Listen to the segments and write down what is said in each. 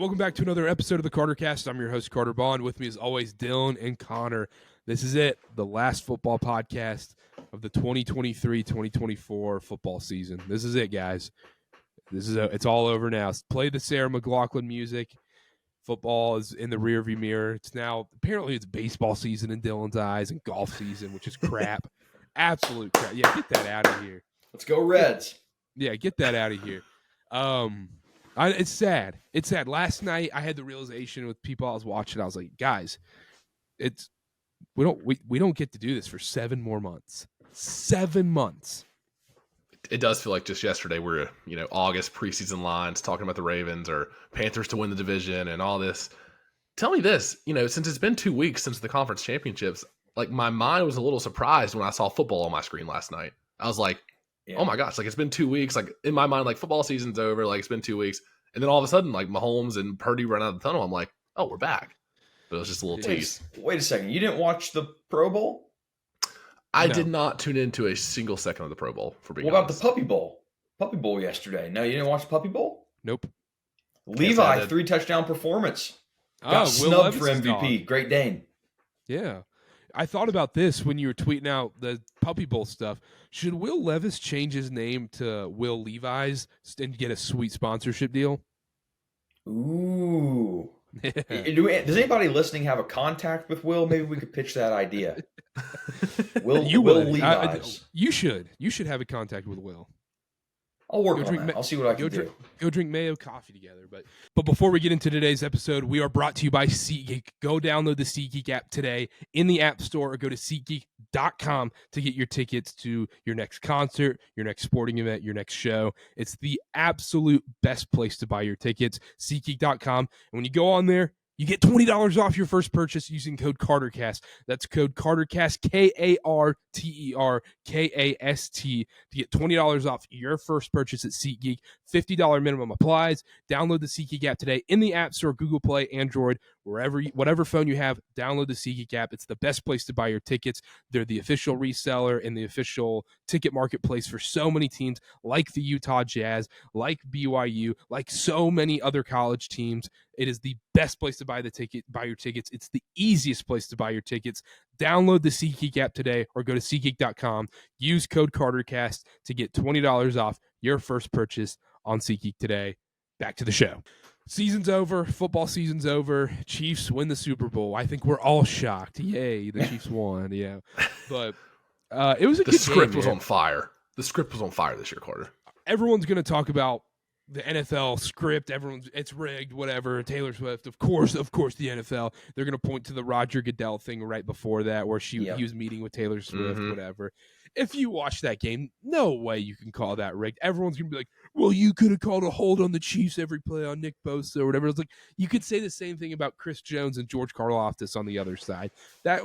welcome back to another episode of the KarterKast. I'm your host, Carter Bond. With me, as always, Dylan and Connor. This is it, the last football podcast of the 2023-2024 football season. This is it, guys. It's all over now. Play the Sarah McLachlan music. Football is in the rearview mirror. Apparently it's baseball season in Dylan's eyes and golf season, which is crap. Absolute crap. Yeah, get that out of here. Let's go Reds. Yeah, get that out of here. It's sad. It's sad. Last night I had the realization with people I was watching. I was like, guys, we don't get to do this for 7 more months. 7 months. It does feel like just yesterday we're, August preseason lines talking about the Ravens or Panthers to win the division and all this. Tell me this, since it's been 2 weeks since the conference championships, like my mind was a little surprised when I saw football on my screen last night. I was like, oh my gosh, like it's been 2 weeks. Like in my mind, like football season's over. Like it's been 2 weeks. And then all of a sudden, like Mahomes and Purdy run out of the tunnel. I'm like, oh, we're back. But it was just a little tease. Wait a second. You didn't watch the Pro Bowl? I did not tune into a single second of the Pro Bowl, for being honest. What about honest. the Puppy Bowl? Puppy Bowl yesterday. No, you didn't watch the Puppy Bowl? Nope. Levi, 3-touchdown performance. Got snubbed for MVP. Great Dane. Yeah. I thought about this when you were tweeting out the Puppy Bowl stuff. Should Will Levis change his name to Will Levi's and get a sweet sponsorship deal? Ooh. Does anybody listening have a contact with Will? Maybe we could pitch that idea. Will Levi's. You should have a contact with Will. I'll work on that. I'll see what I can do. Go drink Mayo coffee together. But before we get into today's episode, we are brought to you by SeatGeek. Go download the SeatGeek app today in the App Store or go to SeatGeek.com to get your tickets to your next concert, your next sporting event, your next show. It's the absolute best place to buy your tickets, SeatGeek.com. And when you go on there, you get $20 off your first purchase using code KarterKast. That's code KarterKast, KarterKast, to get $20 off your first purchase at SeatGeek. $50 minimum applies. Download the SeatGeek app today in the App Store, Google Play, Android, whatever phone you have. Download the SeatGeek app. It's the best place to buy your tickets. They're the official reseller and the official ticket marketplace for so many teams like the Utah Jazz, like BYU, like so many other college teams. It is the best place to buy your tickets. It's the easiest place to buy your tickets. Download the SeatGeek app today or go to SeatGeek.com. Use code KarterKast to get $20 off your first purchase on SeatGeek today. Back to the show. Season's over. Football season's over. Chiefs win the Super Bowl. I think we're all shocked. Yay, the Chiefs won. Yeah. But it was a good game. The script was on fire. The script was on fire this year, Carter. Everyone's going to talk about the NFL script, it's rigged, whatever. Taylor Swift, of course, the NFL. They're going to point to the Roger Goodell thing right before that where he was meeting with Taylor Swift, whatever. If you watch that game, no way you can call that rigged. Everyone's going to be like, well, you could have called a hold on the Chiefs every play on Nick Bosa or whatever. It's like, you could say the same thing about Chris Jones and George Karlaftis on the other side. There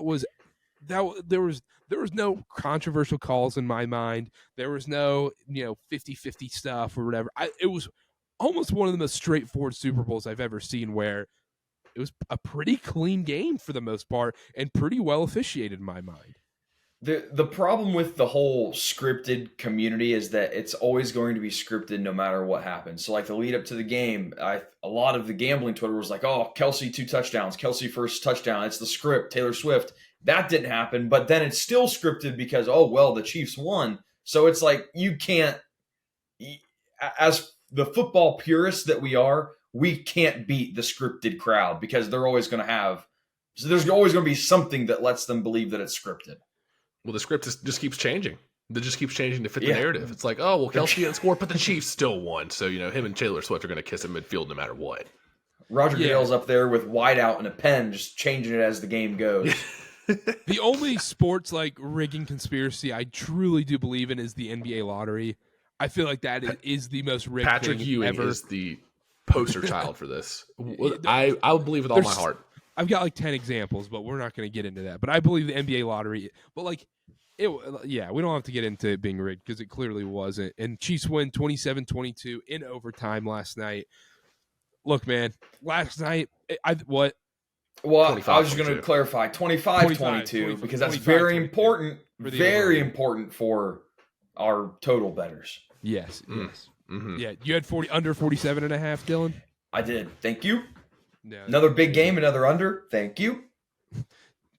was no controversial calls in my mind. There was no 50-50 stuff or whatever. It was almost one of the most straightforward Super Bowls I've ever seen, where it was a pretty clean game for the most part and pretty well officiated in my mind. The problem with the whole scripted community is that it's always going to be scripted no matter what happens. So like the lead up to the game, a lot of the gambling Twitter was like, oh, Kelsey 2 touchdowns, Kelsey first touchdown. It's the script, Taylor Swift. That didn't happen, but then it's still scripted because, oh, well, the Chiefs won. So it's like you can't, as the football purists that we are, we can't beat the scripted crowd because there's always going to be something that lets them believe that it's scripted. Well, the script just keeps changing. It just keeps changing to fit the narrative. It's like, oh, well, Kelsey didn't score, but the Chiefs still won. So, him and Taylor Swift are going to kiss in midfield no matter what. Roger Goodell's up there with whiteout and a pen, just changing it as the game goes. The only sports like rigging conspiracy I truly do believe in is the NBA lottery. I feel like that is the most rigged Patrick thing Ewing ever. Is the poster child for this. I would believe with all my heart. I've got like 10 examples, but we're not going to get into that. But I believe the NBA lottery. But we don't have to get into it being rigged because it clearly wasn't. And Chiefs win 27-22 in overtime last night. Look, man, last night what? Well, I was just going to clarify 25-22 because that's very important. Very important for our total bettors. Yes. Mm-hmm. Yeah, you had under 47.5, Dylan? I did. Thank you. No, Another big game, another under. Thank you.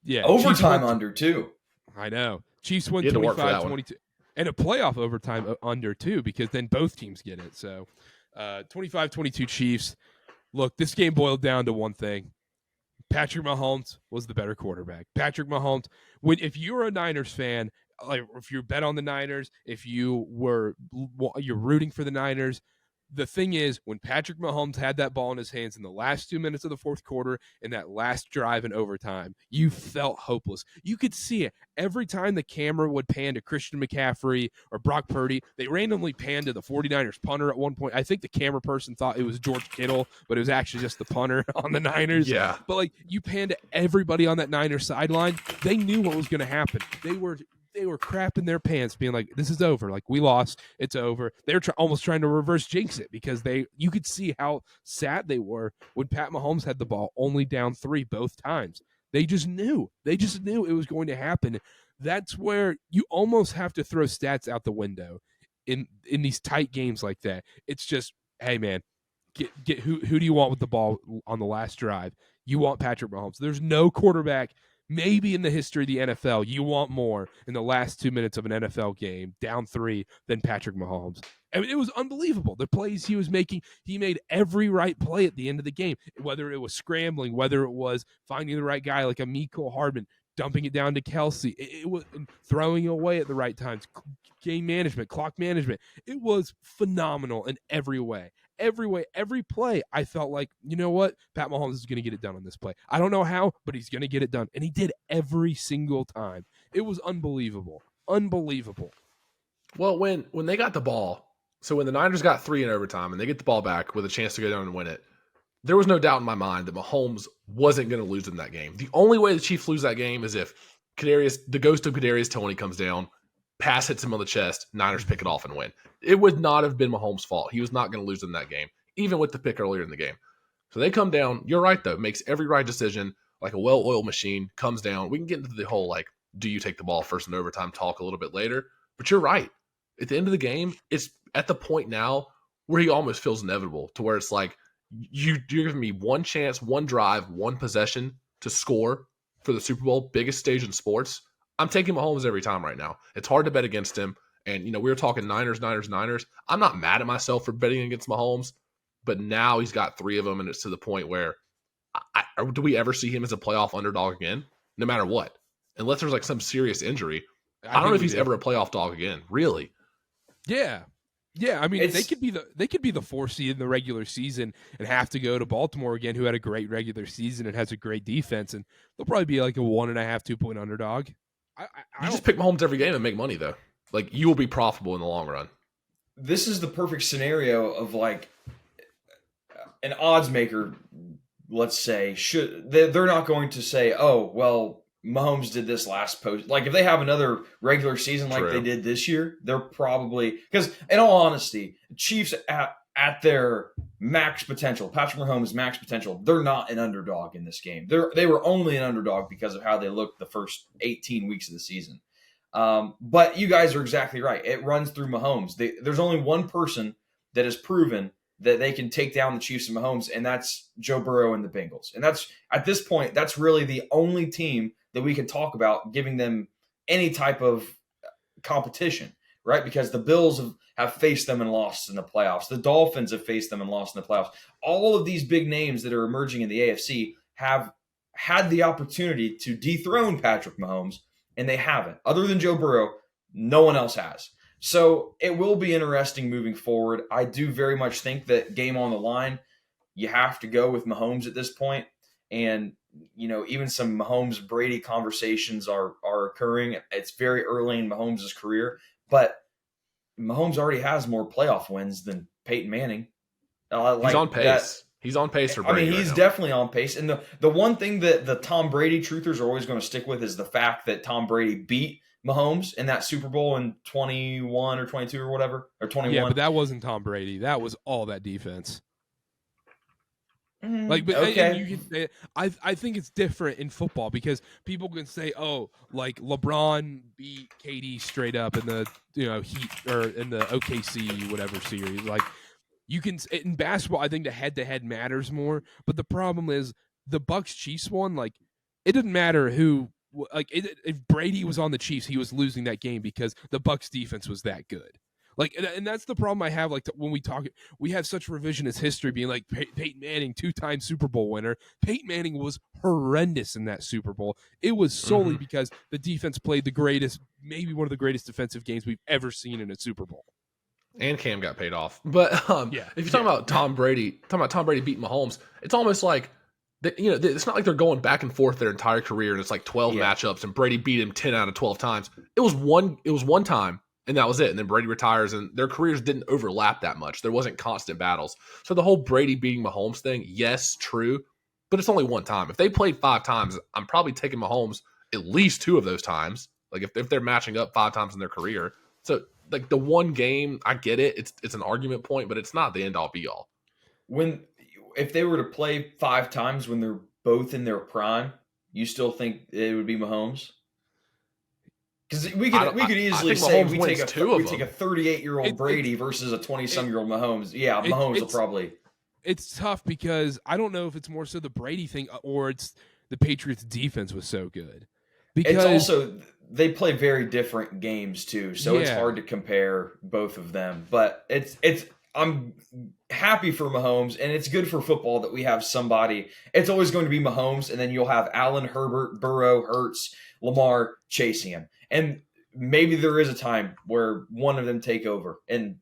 yeah, Overtime under, too. I know. Chiefs win You had to work for that 25-22. And a playoff overtime under, too, because then both teams get it. So 25-22 Chiefs. Look, this game boiled down to one thing. Patrick Mahomes was the better quarterback. Patrick Mahomes, if you're a Niners fan, like if you bet on the Niners, if you're rooting for the Niners, the thing is, when Patrick Mahomes had that ball in his hands in the last 2 minutes of the fourth quarter in that last drive in overtime, you felt hopeless. You could see it. Every time the camera would pan to Christian McCaffrey or Brock Purdy, they randomly panned to the 49ers punter at one point. I think the camera person thought it was George Kittle, but it was actually just the punter on the Niners. Yeah. But like you panned to everybody on that Niners sideline, they knew what was going to happen. They were crapping their pants, being like, "This is over. Like we lost. It's over." They're almost trying to reverse jinx it because you could see how sad they were when Pat Mahomes had the ball, only down 3 both times. They just knew. They just knew it was going to happen. That's where you almost have to throw stats out the window in these tight games like that. It's just, hey man, get who do you want with the ball on the last drive? You want Patrick Mahomes. There's no quarterback maybe in the history of the NFL you want more in the last 2 minutes of an NFL game, down 3, than Patrick Mahomes. I mean, it was unbelievable. The plays he was making, he made every right play at the end of the game, whether it was scrambling, whether it was finding the right guy like a Mecole Hardman, dumping it down to Kelsey. It was throwing away at the right times, game management, clock management. It was phenomenal in every way. Every play, I felt like, you know what? Pat Mahomes is going to get it done on this play. I don't know how, but he's going to get it done. And he did every single time. It was unbelievable. Unbelievable. Well, when they got the ball, so when the Niners got 3 in overtime and they get the ball back with a chance to go down and win it, there was no doubt in my mind that Mahomes wasn't going to lose in that game. The only way the Chiefs lose that game is if the ghost of Kadarius Toney comes down, pass hits him on the chest, Niners pick it off and win. It would not have been Mahomes' fault. He was not going to lose in that game, even with the pick earlier in the game. So they come down. You're right, though. Makes every right decision, like a well-oiled machine, comes down. We can get into the whole, like, do you take the ball first in overtime talk a little bit later. But you're right. At the end of the game, it's at the point now where he almost feels inevitable, to where it's like, you're giving me one chance, one drive, one possession to score for the Super Bowl, biggest stage in sports. I'm taking Mahomes every time right now. It's hard to bet against him. And, we were talking Niners. I'm not mad at myself for betting against Mahomes, but now he's got 3 of them, and it's to the point where do we ever see him as a playoff underdog again? No matter what. Unless there's like some serious injury. I don't know if he's ever a playoff dog again. Really? Yeah. Yeah, I mean, they could be the 4 seed in the regular season and have to go to Baltimore again, who had a great regular season and has a great defense, and they'll probably be like a 1.5, 2-point underdog. You just pick Mahomes every game and make money, though. Like, you will be profitable in the long run. This is the perfect scenario of like an odds maker. Let's say they're not going to say, "Oh, well, Mahomes did this last post." Like if they have another regular season like they did this year, they're probably, because in all honesty, Chiefs at their max potential, Patrick Mahomes' max potential, they're not an underdog in this game. They were only an underdog because of how they looked the first 18 weeks of the season. But you guys are exactly right. It runs through Mahomes. There's only one person that has proven that they can take down the Chiefs and Mahomes, and that's Joe Burrow and the Bengals. And that's, at this point, that's really the only team that we can talk about giving them any type of competition, right? Because the Bills have faced them and lost in the playoffs. The Dolphins have faced them and lost in the playoffs. All of these big names that are emerging in the AFC have had the opportunity to dethrone Patrick Mahomes, and they haven't. Other than Joe Burrow, no one else has. So it will be interesting moving forward. I do very much think that game on the line, you have to go with Mahomes at this point. And, even some Mahomes-Brady conversations are occurring. It's very early in Mahomes' career, but Mahomes already has more playoff wins than Peyton Manning. He's on pace. He's on pace for Brady. He's definitely on pace. And the one thing that the Tom Brady truthers are always going to stick with is the fact that Tom Brady beat Mahomes in that Super Bowl in 21 or 22 or whatever, or 21. Yeah, but that wasn't Tom Brady. That was all that defense. Okay. And you can say, I think it's different in football because people can say, oh, like LeBron beat KD straight up in the Heat or in the OKC whatever series. Like You can in basketball, I think the head-to-head matters more, but the problem is the Bucks Chiefs one, like it didn't matter who, like if Brady was on the Chiefs, he was losing that game because the Bucks defense was that good. Like, and that's the problem I have. Like when we talk, we have such revisionist history, being like Peyton Manning, 2-time Super Bowl winner. Peyton Manning was horrendous in that Super Bowl. It was solely because the defense played the greatest, maybe one of the greatest defensive games we've ever seen in a Super Bowl. And Cam got paid off. But if you're talking about Tom Brady beating Mahomes, it's almost like it's not like they're going back and forth their entire career and it's like 12 matchups and Brady beat him 10 out of 12 times. It was one time and that was it. And then Brady retires and their careers didn't overlap that much. There wasn't constant battles. So the whole Brady beating Mahomes thing, yes, true, but it's only one time. If they played 5 times, I'm probably taking Mahomes at least 2 of those times. Like if they're matching up 5 times in their career. So like the one game, I get it. It's an argument point, but it's not the end all be all. If they were to play 5 times when they're both in their prime, you still think it would be Mahomes? Because we could easily say we take a 38-year-old Brady versus a 20-some-year-old Mahomes. Yeah, Mahomes will probably. It's tough because I don't know if it's more so the Brady thing or it's the Patriots' defense was so good. Because it's also they play very different games too, so it's hard to compare both of them. But I'm happy for Mahomes, and it's good for football that we have somebody. It's always going to be Mahomes, and then you'll have Allen, Herbert, Burrow, Hurts, Lamar chasing him. And maybe there is a time where one of them take over. And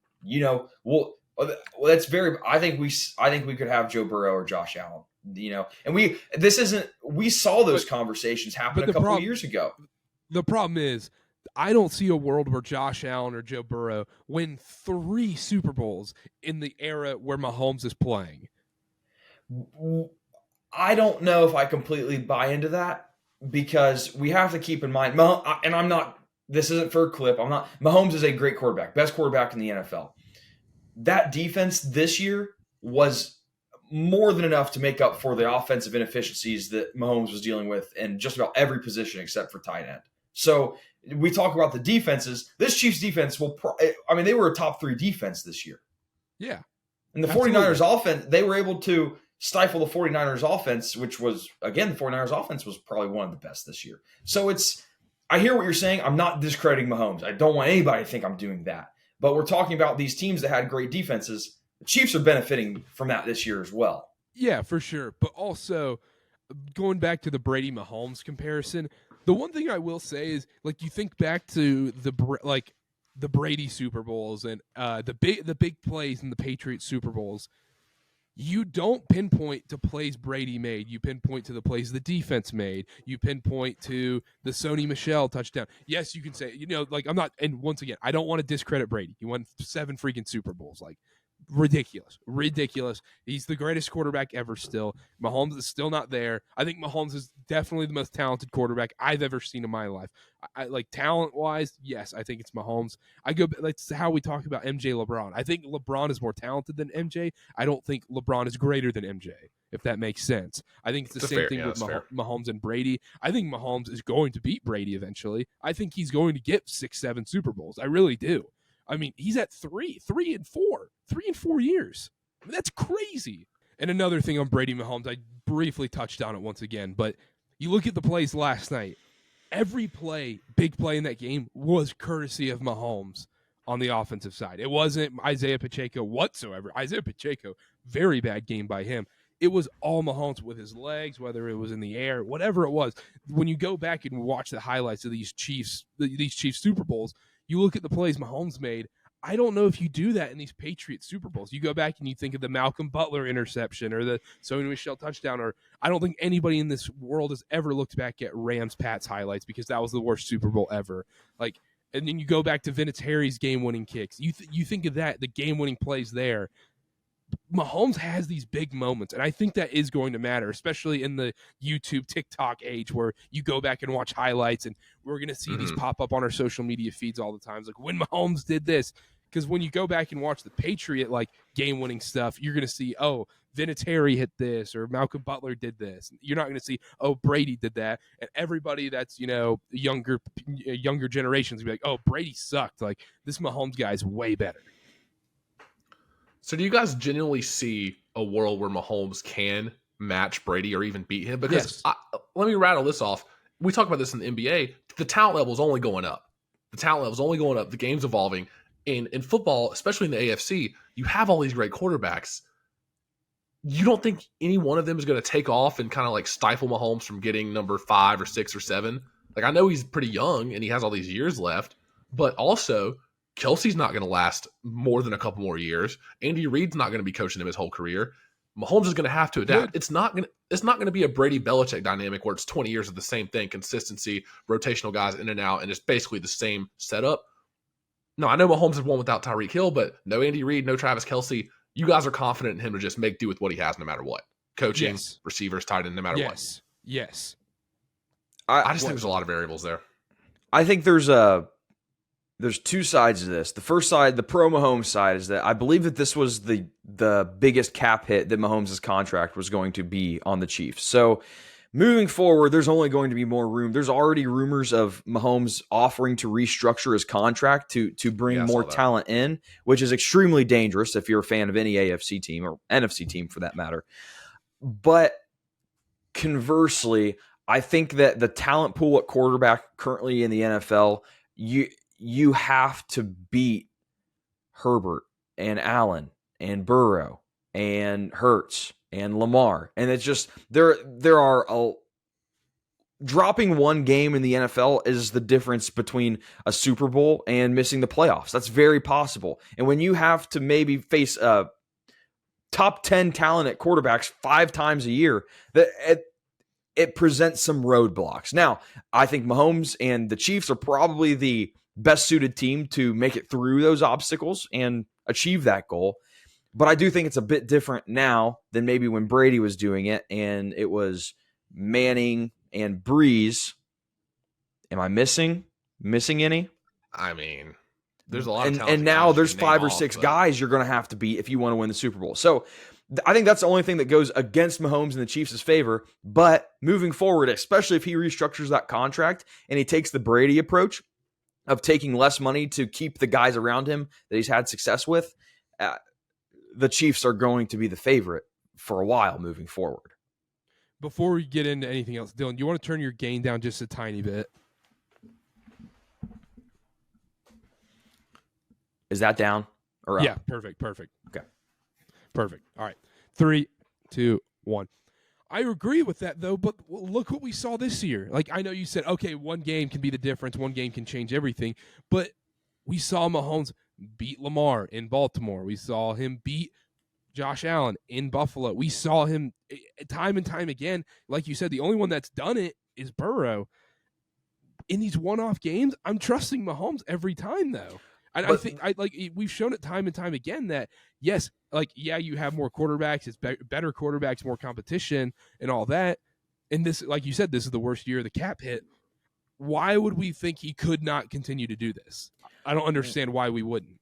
that's very. I think we could have Joe Burrow or Josh Allen. And we saw those conversations happen a couple of years ago. The problem is, I don't see a world where Josh Allen or Joe Burrow win 3 Super Bowls in the era where Mahomes is playing. I don't know if I completely buy into that because we have to keep in mind, and I'm not, this isn't for a clip, Mahomes is a great quarterback, best quarterback in the NFL. That defense this year was more than enough to make up for the offensive inefficiencies that Mahomes was dealing with in just about every position except for tight end. So we talk about the defenses. This Chiefs defense they were a top 3 defense this year. Yeah. And the 49ers offense, they were able to stifle the 49ers offense, which was, again, the 49ers offense was probably one of the best this year. So I hear what you're saying. I'm not discrediting Mahomes. I don't want anybody to think I'm doing that. But we're talking about these teams that had great defenses. The Chiefs are benefiting from that this year as well. Yeah, for sure. But also, going back to the Brady-Mahomes comparison, the one thing I will say is, like, you think back to the Brady Super Bowls and the big plays in the Patriots Super Bowls. You don't pinpoint to plays Brady made. You pinpoint to the plays the defense made. You pinpoint to the Sony Michel touchdown. Yes, you can say, I'm not, and once again, I don't want to discredit Brady. He won 7 freaking Super Bowls. Like, ridiculous. He's the greatest quarterback ever still. Mahomes is still not there. I think Mahomes is definitely the most talented quarterback I've ever seen in my life. I like talent-wise, yes, I think it's Mahomes. That's how we talk about MJ LeBron. I think LeBron is more talented than MJ. I don't think LeBron is greater than MJ, if that makes sense. I think it's the same thing with Mahomes and Brady. I think Mahomes is going to beat Brady eventually. I think he's going to get 6-7 Super Bowls. I really do. I mean, he's at 3 in 4 years. I mean, that's crazy. And another thing on Brady Mahomes, I briefly touched on it once again, but you look at the plays last night. Every play, big play in that game, was courtesy of Mahomes on the offensive side. It wasn't Isaiah Pacheco whatsoever. Isaiah Pacheco, very bad game by him. It was all Mahomes with his legs, whether it was in the air, whatever it was. When you go back and watch the highlights of these Chiefs Super Bowls, you look at the plays Mahomes made. I don't know if you do that in these Patriots Super Bowls. You go back and you think of the Malcolm Butler interception or the Sony Michel touchdown, or I don't think anybody in this world has ever looked back at Rams-Pats highlights because that was the worst Super Bowl ever. Like, and then you go back to Vinatieri's game-winning kicks. You think of that, the game-winning plays there. Mahomes has these big moments, and I think that is going to matter, especially in the YouTube, TikTok age where you go back and watch highlights, and we're going to see these pop up on our social media feeds all the time. It's like, when Mahomes did this, because when you go back and watch the Patriot game-winning stuff, you're going to see, oh, Vinatieri hit this, or Malcolm Butler did this. You're not going to see, oh, Brady did that, and everybody that's younger generations will be like, oh, Brady sucked. Like, this Mahomes guy is way better. So do you guys genuinely see a world where Mahomes can match Brady or even beat him? Because Yes. let me rattle this off. We talk about this in the NBA. The talent level is only going up. The talent level is only going up. The game's evolving. In football, especially in the AFC, you have all these great quarterbacks. You don't think any one of them is going to take off and kind of like stifle Mahomes from getting number 5 or 6 or 7? Like, I know he's pretty young and he has all these years left, but also Kelsey's not going to last more than a couple more years. Andy Reid's not going to be coaching him his whole career. Mahomes is going to have to adapt. Good. It's not going to be a Brady Belichick dynamic where it's 20 years of the same thing, consistency, rotational guys in and out, and it's basically the same setup. No, I know Mahomes has won without Tyreek Hill, but no Andy Reid, no Travis Kelsey. You guys are confident in him to just make do with what he has no matter what. Coaching, Yes. receivers, tight end, no matter what. Yes. I just think there's a lot of variables there. I think there's two sides to this. The first side, the pro Mahomes side, is that I believe that this was the biggest cap hit that Mahomes' contract was going to be on the Chiefs. So moving forward, there's only going to be more room. There's already rumors of Mahomes offering to restructure his contract to bring more talent in, which is extremely dangerous if you're a fan of any AFC team or NFC team for that matter. But conversely, I think that the talent pool at quarterback currently in the NFL, you have to beat Herbert and Allen and Burrow and Hurts and Lamar. And it's just there are dropping one game in the NFL is the difference between a Super Bowl and missing the playoffs. That's very possible. And when you have to maybe face top 10 talent at quarterbacks 5 times a year, it presents some roadblocks. Now, I think Mahomes and the Chiefs are probably the best suited team to make it through those obstacles and achieve that goal. But I do think it's a bit different now than maybe when Brady was doing it and it was Manning and Breeze. Am I missing any? I mean, there's a lot of and now there's 5 or 6 guys you're going to have to beat if you want to win the Super Bowl. So I think that's the only thing that goes against Mahomes and the Chiefs' favor. But moving forward, especially if he restructures that contract and he takes the Brady approach of taking less money to keep the guys around him that he's had success with, the Chiefs are going to be the favorite for a while moving forward. Before we get into anything else, Dylan, do you want to turn your gain down just a tiny bit? Is that down or up? Yeah, perfect. Okay. Perfect. All right. 3, 2, 1. I agree with that, though, but look what we saw this year. Like, I know you said, okay, one game can be the difference. One game can change everything. But we saw Mahomes beat Lamar in Baltimore. We saw him beat Josh Allen in Buffalo. We saw him time and time again. Like you said, the only one that's done it is Burrow. In these one-off games, I'm trusting Mahomes every time, though. And I think we've shown it time and time again that, yes, you have more quarterbacks, it's better quarterbacks, more competition and all that. And this, like you said, this is the worst year of the cap hit. Why would we think he could not continue to do this? I don't understand why we wouldn't.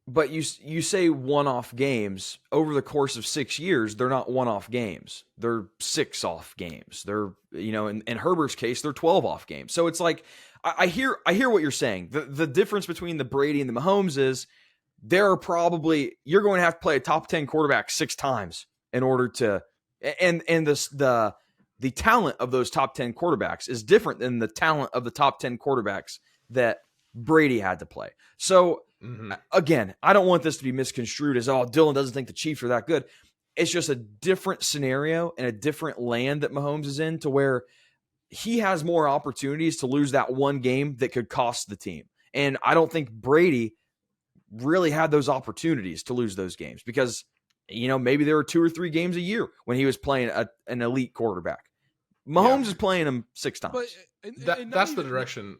But you say one-off games. Over the course of 6 years, they're not one-off games. They're 6-off games. They're, in Herbert's case, they're 12-off games. So it's like, I hear what you're saying. The difference between the Brady and the Mahomes is you're going to have to play a top 10 quarterback 6 times in order to, and the talent of those top 10 quarterbacks is different than the talent of the top 10 quarterbacks that Brady had to play. So again, I don't want this to be misconstrued as, Dylan doesn't think the Chiefs are that good. It's just a different scenario and a different land that Mahomes is in, to where he has more opportunities to lose that one game that could cost the team. And I don't think Brady really had those opportunities to lose those games because, maybe there were 2 or 3 games a year when he was playing an elite quarterback. Mahomes is playing him 6 times. But that's the direction.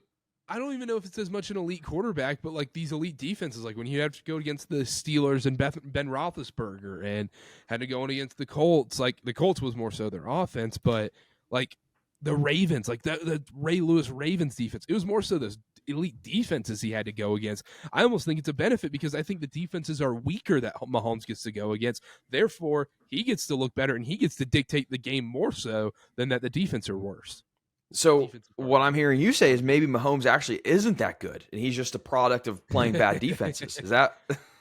I don't even know if it's as much an elite quarterback, but like these elite defenses, like when you have to go against the Steelers and Ben Roethlisberger and had to go in against the Colts, like the Colts was more so their offense, but like the Ravens, like the Ray Lewis Ravens defense, it was more so those elite defenses he had to go against. I almost think it's a benefit because I think the defenses are weaker that Mahomes gets to go against. Therefore, he gets to look better and he gets to dictate the game more so than that the defense are worse. So what I'm hearing you say is maybe Mahomes actually isn't that good, and he's just a product of playing bad defenses. Is that?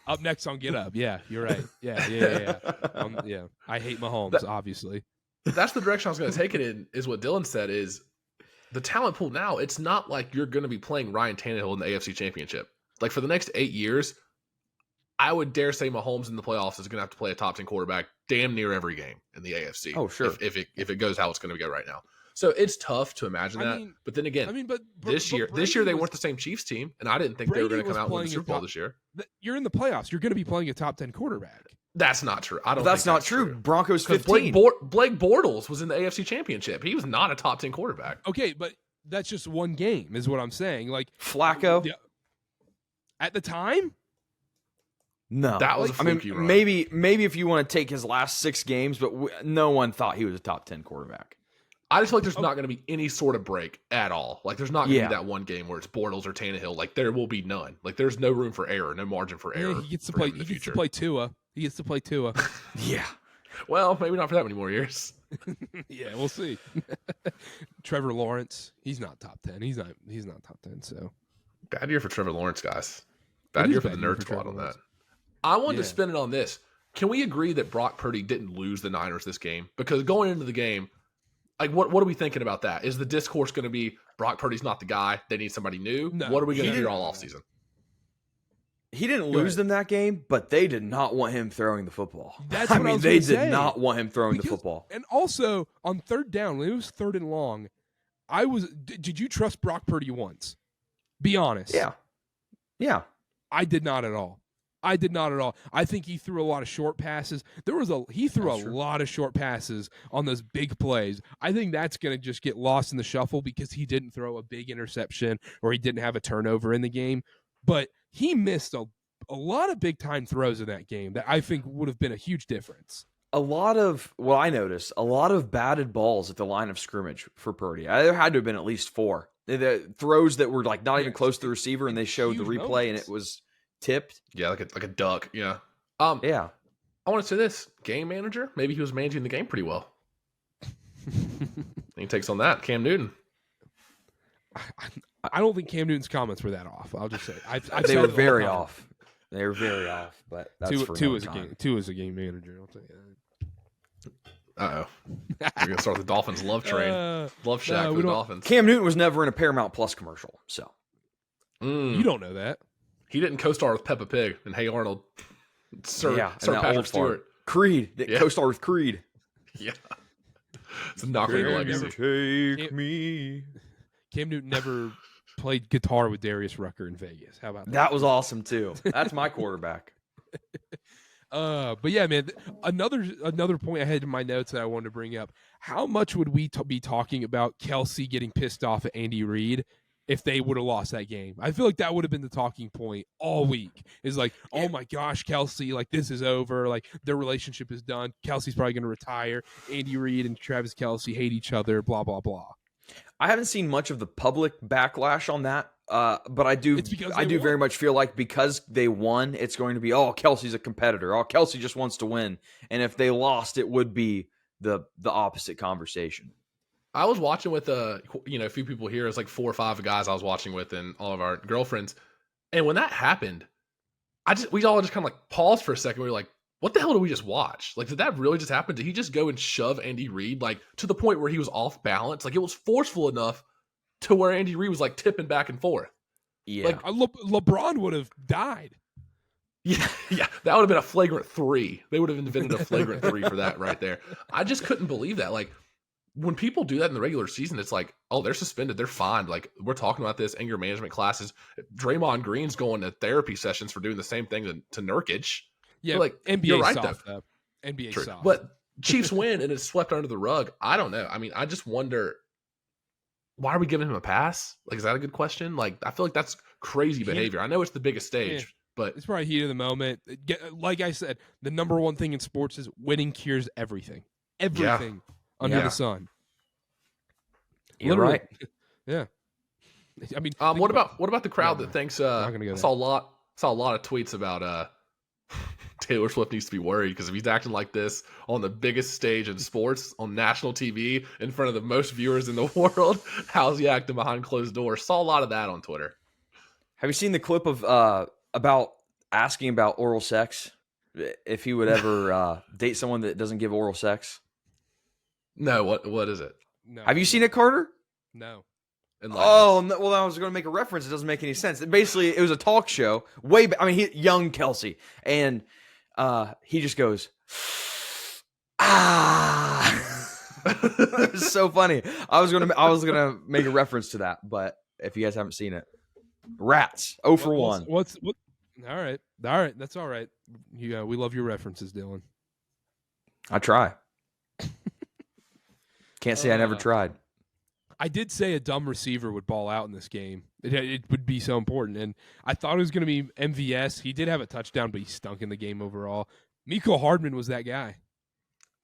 Up next on Get Up. Yeah, you're right. Yeah. Yeah. I hate Mahomes, obviously. That's the direction I was going to take it in, is what Dylan said, is the talent pool now, it's not like you're going to be playing Ryan Tannehill in the AFC Championship. Like, for the next 8 years, I would dare say Mahomes in the playoffs is going to have to play a top 10 quarterback damn near every game in the AFC. Oh, sure. If it goes how it's going to go right now. So it's tough to imagine that. But then again, but this year they weren't the same Chiefs team, and I didn't think they were going to come out and win the Super Bowl this year. You're in the playoffs. You're going to be playing a top 10 quarterback. That's not true. I don't. That's think not true. Broncos 15. 15. Blake Bortles was in the AFC Championship. He was not a top 10 quarterback. Okay, but that's just one game, is what I'm saying. Like Flacco. Yeah, at the time. No, that was a fluky run. Maybe if you want to take his last 6 games, but no one thought he was a top 10 quarterback. I just feel like there's not going to be any sort of break at all. Like, there's not going to be that one game where it's Bortles or Tannehill. Like, there will be none. Like, there's no room for error, no margin for error. He gets to play. He gets to play Tua. He gets to play Tua. Yeah. Well, maybe not for that many more years. Yeah, we'll see. Trevor Lawrence, he's not top 10. He's not top 10. So bad year for Trevor Lawrence, guys. Bad year for the nerd squad on that. I wanted to spin it on this. Can we agree that Brock Purdy didn't lose the Niners this game? Because going into the game, like, what are we thinking about that? Is the discourse going to be Brock Purdy's not the guy? They need somebody new? No, what are we going to hear all offseason? He didn't lose them that game, but they did not want him throwing the football. That's what I mean, they did not want him throwing the football. And also, on third down, when it was 3rd and long, did you trust Brock Purdy once? Be honest. Yeah. I did not at all. I think he threw a lot of short passes. He threw a lot of short passes on those big plays. I think that's going to just get lost in the shuffle because he didn't throw a big interception or he didn't have a turnover in the game. But he missed a lot of big time throws in that game that I think would have been a huge difference. I noticed a lot of batted balls at the line of scrimmage for Purdy. There had to have been at least 4. The throws that were like not even close to the receiver, and they showed the replay, and it was tipped. Yeah, like a duck. Yeah. Yeah. I want to say this: game manager. Maybe he was managing the game pretty well. He takes on that. Cam Newton. I don't think Cam Newton's comments were that off. I'll just say they were very off. They were very off. But that's two is a game manager. I'll tell you that. We're gonna start the Dolphins love train, love shack for the Dolphins. Cam Newton was never in a Paramount Plus commercial, so you don't know that. He didn't co-star with Peppa Pig and Hey Arnold. Sir Patrick Stewart. Creed co-star with Creed. Yeah, it's a knock on your legacy. Take me. Cam Newton never played guitar with Darius Rucker in Vegas. How about that? That was awesome too. That's my quarterback. But yeah, man, another point I had in my notes that I wanted to bring up. How much would we be talking about Kelsey getting pissed off at Andy Reid if they would have lost that game? I feel like that would have been the talking point all week. Is like, oh my gosh, Kelsey, like this is over. Like their relationship is done. Kelsey's probably going to retire. Andy Reid and Travis Kelsey hate each other, blah, blah, blah. I haven't seen much of the public backlash on that. But I do very much feel like because they won, it's going to be, oh, Kelsey's a competitor. Oh, Kelsey just wants to win. And if they lost, it would be the opposite conversation. I was watching with a few people here. It's like 4 or 5 guys I was watching with and all of our girlfriends. And when that happened, we all just kind of like paused for a second. We were like, what the hell did we just watch? Like, did that really just happen? Did he just go and shove Andy Reid like to the point where he was off balance? Like it was forceful enough to where Andy Reid was like tipping back and forth. Yeah. Like LeBron would have died. Yeah. That would have been a flagrant 3. They would have invented a flagrant 3 for that right there. I just couldn't believe that. Like when people do that in the regular season, it's like, oh, they're suspended. They're fined. Like we're talking about this anger management classes. Draymond Green's going to therapy sessions for doing the same thing to Nurkic. Yeah. But, like NBA right, soft though. NBA True. soft. But Chiefs win and it's swept under the rug. I don't know. I mean, I just wonder, why are we giving him a pass? Like, is that a good question? Like, I feel like that's crazy behavior. I know it's the biggest stage, but it's probably heat of the moment. Like I said, the number one thing in sports is winning cures everything. Everything under the sun. You're right. Yeah. I mean, what about the crowd that thinks? I saw a lot of tweets about Taylor Swift needs to be worried because if he's acting like this on the biggest stage in sports on national TV in front of the most viewers in the world, how's he acting behind closed doors? Saw a lot of that on Twitter. Have you seen the clip of about asking about oral sex, if he would ever date someone that doesn't give oral sex. No, what is it? No, Have you seen it, Carter? No. Oh, no, well, I was going to make a reference. It doesn't make any sense. Basically, it was a talk show. Young Kelsey. And he just goes, It's so funny. I was gonna make a reference to that, but if you guys haven't seen it, rats. 0 for 1. What? All right. That's all right. Yeah, we love your references, Dylan. I try. Can't say I never tried. I did say a dumb receiver would ball out in this game. It would be so important, and I thought it was going to be MVS. He did have a touchdown, but he stunk in the game overall. Mecole Hardman was that guy.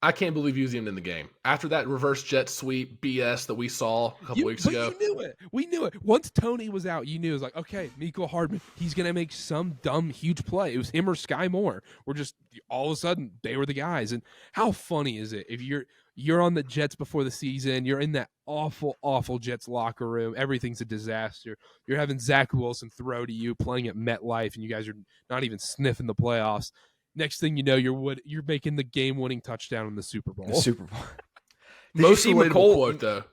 I can't believe he was even in the game. After that reverse jet sweep BS that we saw a couple weeks ago. You knew it. We knew it. Once Tony was out, you knew it was like, okay, Mecole Hardman, he's going to make some dumb, huge play. It was him or Sky Moore. We're just, all of a sudden, they were the guys. And how funny is it if you're on the Jets before the season, you're in that awful, awful Jets locker room, everything's a disaster. You're having Zach Wilson throw to you, playing at MetLife, and you guys are not even sniffing the playoffs. Next thing you know, you're making the game-winning touchdown in the Super Bowl. Most relatable quote, though.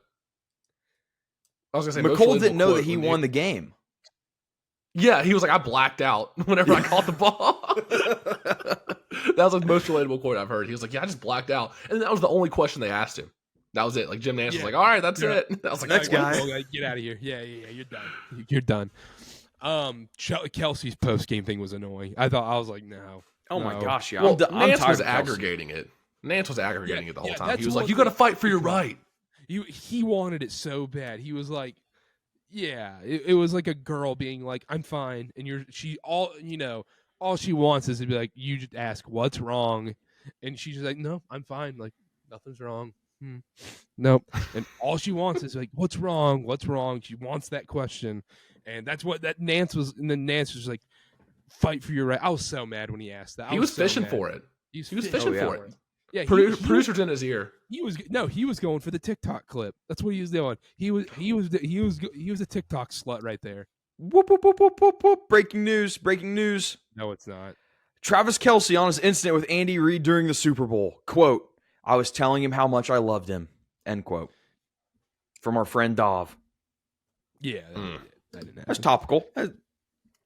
I was going to say, McColl didn't know that he won the game. Yeah, he was like, I blacked out whenever I caught the ball. That was the most relatable quote I've heard. He was like, yeah, I just blacked out. And that was the only question they asked him. That was it. Like, Jim Nantz was like, all right, that's it. I was like, next guy. Get out of here. Yeah, you're done. You're done. Kelsey's post-game thing was annoying. I was like, no. Oh my gosh, yeah. Well, I'm Nantz tired was of aggregating it. Nantz was aggregating it the whole time. that's He was one like, you got to fight for your right. He wanted it so bad. He was like, yeah, it was like a girl being like, I'm fine. And all she wants is to be like, you just ask, what's wrong? And she's just like, no, I'm fine. Like, nothing's wrong. Nope. And all she wants is like, what's wrong? What's wrong? She wants that question. And that's what that Nantz was. And then Nantz was like, fight for your right. I was so mad when he asked that. He was fishing for it. He was fishing for it. Yeah, producer's in his ear. He was going for the TikTok clip. That's what he was doing. He was a TikTok slut right there. Whoop, whoop, whoop, whoop, whoop, whoop. Breaking news. No, it's not. Travis Kelce on his incident with Andy Reid during the Super Bowl. Quote, I was telling him how much I loved him. End quote. From our friend Dov. Yeah. That didn't happen. That's topical.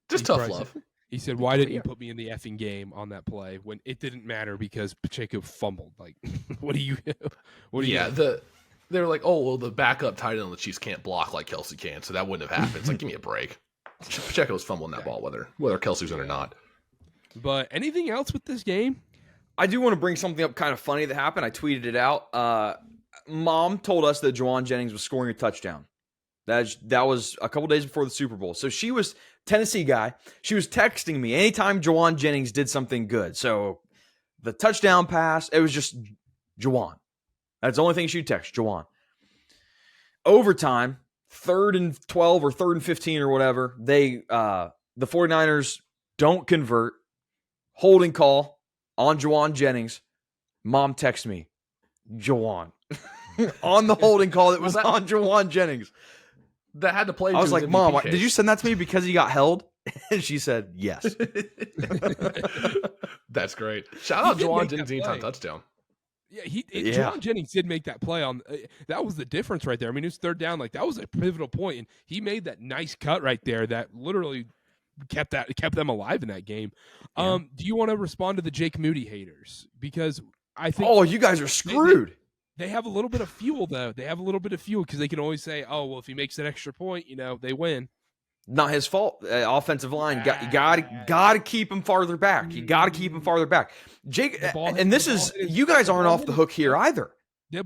Just tough love. He said, why didn't you put me in the effing game on that play when it didn't matter because Pacheco fumbled? Like, what do you they were like, oh, well, the backup tight end on the Chiefs can't block like Kelsey can, so that wouldn't have happened. It's like, give me a break. Pacheco was fumbling that ball, whether Kelsey's in or not. But anything else with this game? I do want to bring something up kind of funny that happened. I tweeted it out. Mom told us that Juwan Jennings was scoring a touchdown. That was a couple days before the Super Bowl. So she was Tennessee guy. She was texting me anytime Juwan Jennings did something good. So the touchdown pass, it was just Juwan. That's the only thing she'd text, Juwan. Overtime, 3rd and 12 or 3rd and 15 or whatever, the 49ers don't convert. Holding call on Juwan Jennings. Mom texts me, Juwan. On the holding call that was on Juwan Jennings. That had to play. I was like, Mom, did you send that to me because he got held? And she said, yes. That's great. Shout out Juwan Jennings anytime touchdown. Yeah, Juwan Jennings did make that play on. That was the difference right there. I mean, it was 3rd down. Like, that was a pivotal point, and he made that nice cut right there that literally kept them alive in that game. Yeah. Do you want to respond to the Jake Moody haters? Because I think you guys are screwed. They have a little bit of fuel, though. They have a little bit of fuel because they can always say, oh, well, if he makes that extra point, they win. Not his fault. Offensive line, you got to keep him farther back. You got to keep him farther back. Jake, and this is, you guys aren't off the hook here either.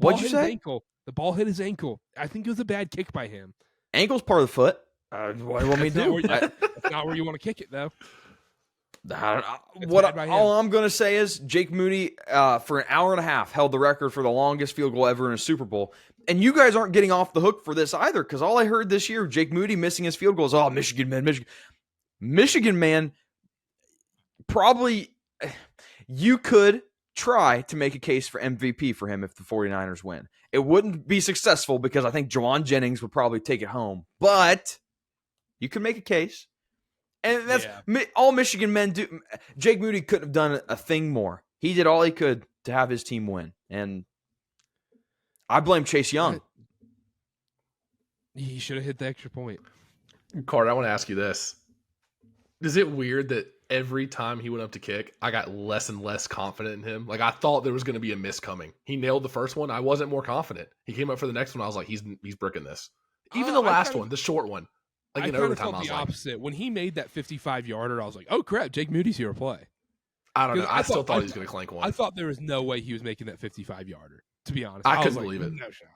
What'd you say? The ball hit his ankle. I think it was a bad kick by him. Ankle's part of the foot. What do you want me to do? That's not where you want to kick it, though. All I'm going to say is Jake Moody, for an hour and a half, held the record for the longest field goal ever in a Super Bowl. And you guys aren't getting off the hook for this either, because all I heard this year, Jake Moody missing his field goals. Oh, Michigan man, probably you could try to make a case for MVP for him if the 49ers win. It wouldn't be successful because I think Juwan Jennings would probably take it home. But you could make a case. And that's all Michigan men do. Jake Moody couldn't have done a thing more. He did all he could to have his team win. And I blame Chase Young. He should have hit the extra point. Carter, I want to ask you this. Is it weird that every time he went up to kick, I got less and less confident in him? Like, I thought there was going to be a miss coming. He nailed the first one. I wasn't more confident. He came up for the next one. I was like, he's bricking this. Even the last one, the short one. Like, in overtime, I was the like, opposite. When he made that 55-yarder, I was like, oh, crap, Jake Moody's here to play. I don't know. I still thought he was going to clank one. I thought there was no way he was making that 55-yarder, to be honest. I couldn't believe it. No shot.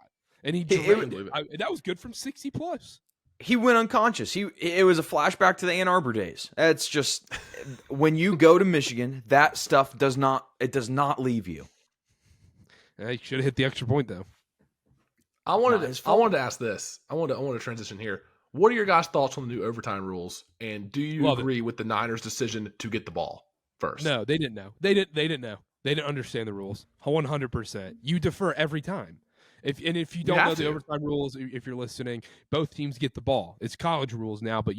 And he that was good from 60+. He went unconscious. It was a flashback to the Ann Arbor days. It's just when you go to Michigan, that stuff does not leave you. He should have hit the extra point though. I wanted to ask this. I want to transition here. What are your guys' thoughts on the new overtime rules? And do you agree with the Niners' decision to get the ball first? No, they didn't know. They didn't know. They didn't understand the rules. 100%. You defer every time. If you don't know the overtime rules, if you're listening, both teams get the ball. It's college rules now, but